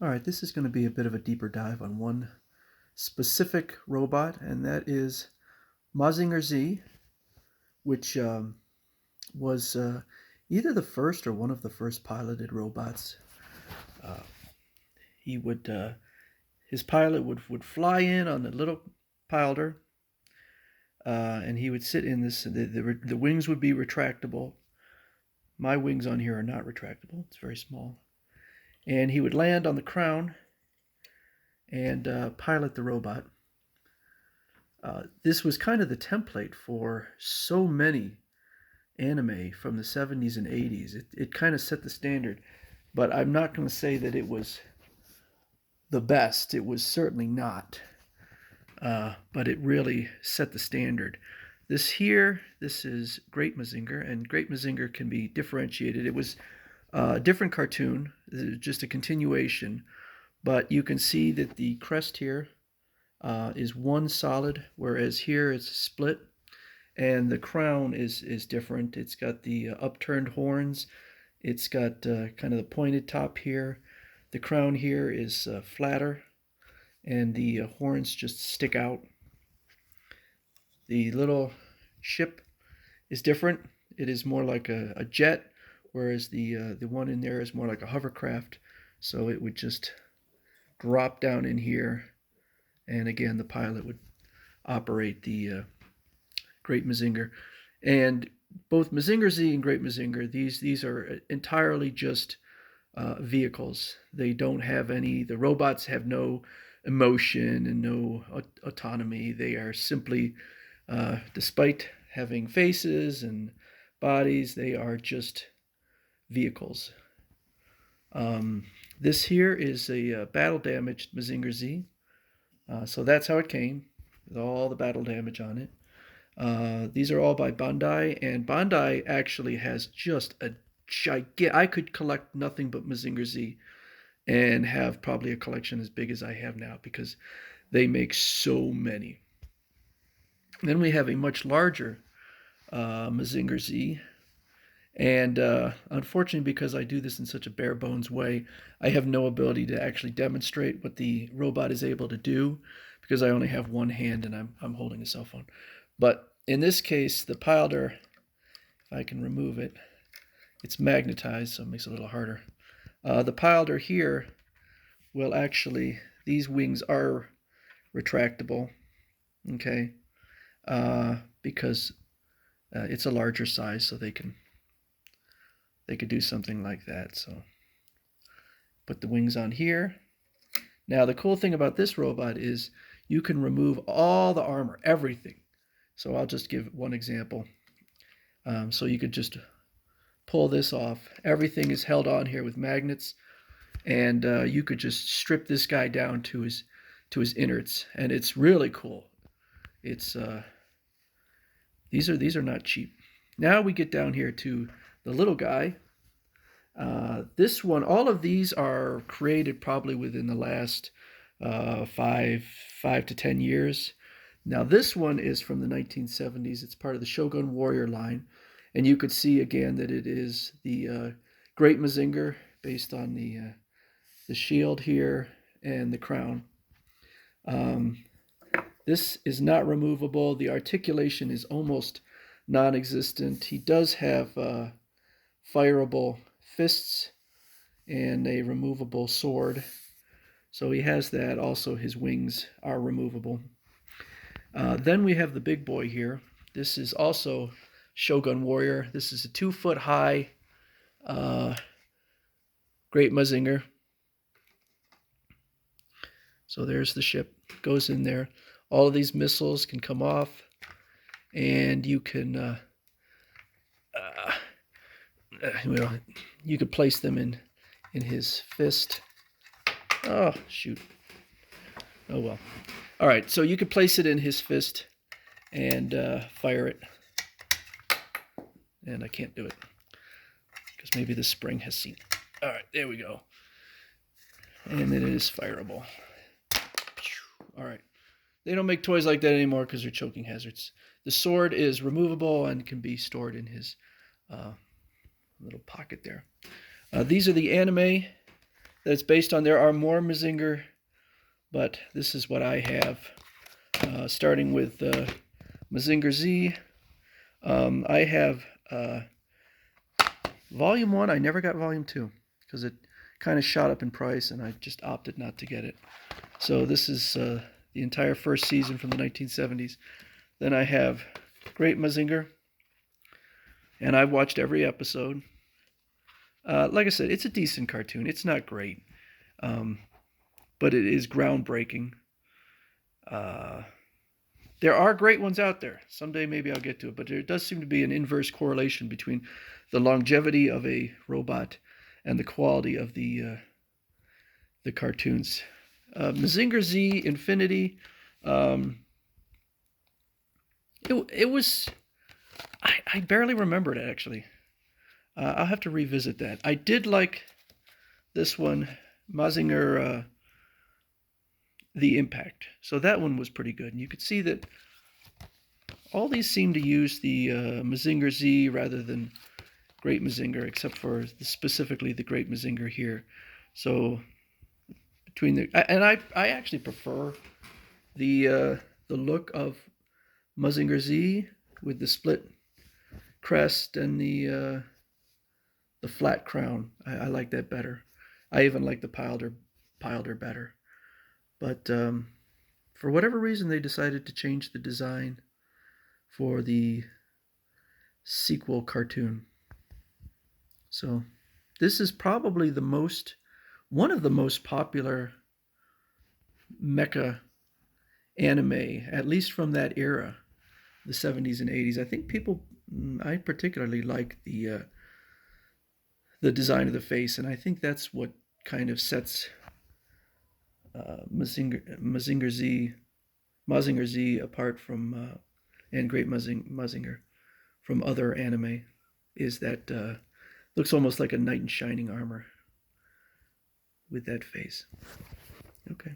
All right, this is going to be a bit of a deeper dive on one specific robot, and that is Mazinger Z, which was either the first or one of the first piloted robots. Uh, he would his pilot would fly in on the little piloter, and he would sit in this. The wings would be retractable. My wings on here are not retractable; it's very small. And he would land on the crown and pilot the robot. This was kind of the template for so many anime from the 70s and 80s. It kind of set the standard, but I'm not going to say that it was the best. It was certainly not, but it really set the standard. This is Great Mazinger, and Great Mazinger can be differentiated. It was a different cartoon, just a continuation, but you can see that the crest here is one solid, whereas here it's split. And the crown is different. It's got the upturned horns. It's got kind of the pointed top here. The crown here is flatter, and the horns just stick out. The little ship is different. It is more like a jet, whereas the one in there is more like a hovercraft. So it would just drop down in here, and again the pilot would operate the Great Mazinger. And both Mazinger Z and Great Mazinger, these are entirely just vehicles. They don't have any, the robots have no emotion and no autonomy. They are simply, despite having faces and bodies, they are just vehicles. This here is a battle damaged Mazinger Z. So that's how it came, with all the battle damage on it. These are all by Bandai, and Bandai actually has just a gigantic. I could collect nothing but Mazinger Z and have probably a collection as big as I have now because they make so many. Then we have a much larger Mazinger Z, and unfortunately, because I do this in such a bare bones way, I have no ability to actually demonstrate what the robot is able to do because I only have one hand and I'm holding a cell phone. But in this case, the piloter, if I can remove it, it's magnetized, so it makes it a little harder. The piloter here will actually, these wings are retractable, okay, because it's a larger size, so they could do something like that. So put the wings on here. Now the cool thing about this robot is you can remove all the armor, everything. So I'll just give one example. So you could just pull this off. Everything is held on here with magnets, and you could just strip this guy down to his innards, and it's really cool. It's these are not cheap. Now we get down here to the little guy. This one, all of these are created probably within the last 5 to 10 years. Now this one is from the 1970s. It's part of the Shogun Warrior line, and you could see again that it is the Great Mazinger based on the shield here and the crown. This is not removable. The articulation is almost non-existent. He does have fireable fists and a removable sword. So he has that. Also, his wings are removable. Then we have the big boy here. This is also Shogun Warrior. This is a 2-foot high Great Mazinger. So there's the ship. Goes in there. All of these missiles can come off, and you can well, you could place them in his fist. Oh, shoot. Oh, well. All right, so you could place it in his fist and fire it. And I can't do it because maybe the spring has seen it. All right, there we go. And it is fireable. All right. They don't make toys like that anymore because they're choking hazards. The sword is removable and can be stored in his little pocket there. These are the anime that it's based on. There are more Mazinger, but this is what I have. Starting with Mazinger Z. I have Volume 1. I never got Volume 2 because it kind of shot up in price, and I just opted not to get it. So this is the entire first season from the 1970s. Then I have Great Mazinger, and I've watched every episode. Like I said, it's a decent cartoon. It's not great, but it is groundbreaking. There are great ones out there. Someday maybe I'll get to it, but there does seem to be an inverse correlation between the longevity of a robot and the quality of the cartoons. Mazinger Z Infinity. It was. I barely remember it actually. I'll have to revisit that. I did like this one, Mazinger The Impact. So that one was pretty good. And you could see that all these seem to use the Mazinger Z rather than Great Mazinger, except for specifically the Great Mazinger here. So between the and I actually prefer the look of Mazinger Z with the split crest and the flat crown. I like that better. I even like the Pilder better. But for whatever reason, they decided to change the design for the sequel cartoon. So this is probably one of the most popular mecha anime, at least from that era, the 70s and 80s. I think I particularly like the design of the face, and I think that's what kind of sets Mazinger Z apart from and Great Mazinger from other anime, is that looks almost like a knight in shining armor with that face. Okay.